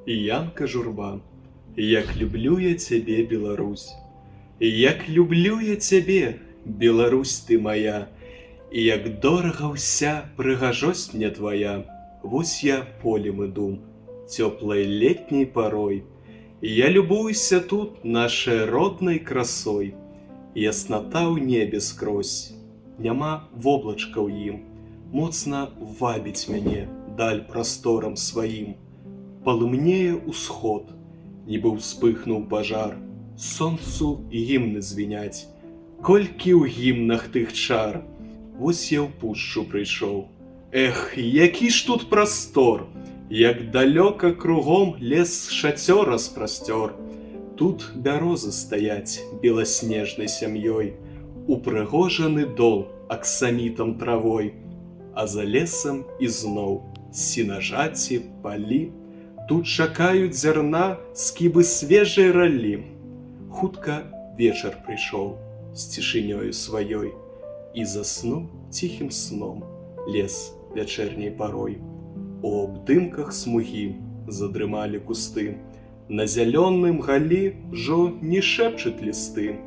Янка Журба. Як люблю я цябе, Беларусь, як люблю я цябе, Беларусь ты моя, і як дорага ўся прыгажосць мне твоя. Вось я полем іду, цёплай летняй парой, і я любуюся тут нашай роднай красой. Яснота ў небе скрозь, няма воблачка ў ім, моцна вабіць мяне даль прасторам сваім. Палымнее ўсход, нібы ўспыхнуў пажар, сонцу гімны звіняць, колькі ў гімнах тых чар. Вось я ў пушчу прыйшоў. Эх, які ж тут прастор, як далёка кругом лес шацёр распрасцёр. Тут бярозы стаяць беласнежнай сям'ёй, упрыгожаны дол аксамітам травой, а за лесам ізноў сенажаці, палі. Тут чакаюць зярна скібы свежай ралі. Хутка вечар прыйшоў з цішынёю сваёй, і заснуў ціхім сном лес вячэрняй парой. У абдымках смугі задрымалі кусты, на зялёным галі ўжо не шэпчуць лісты.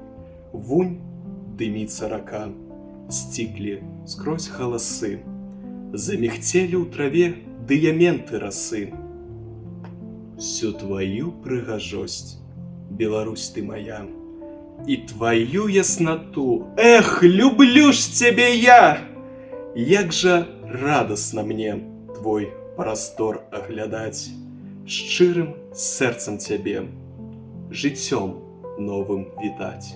Вунь дыміцца рака, сціклі скрозь галасы, замігцелі ў траве дыяменты расы. Всю твою прыгажосць, Беларусь ты моя, і твою ясноту, эх, люблю ж цябе я! Як жа радасна мне твой прастор аглядаць, шчырым сэрцам цябе, жыццём новым вітаць.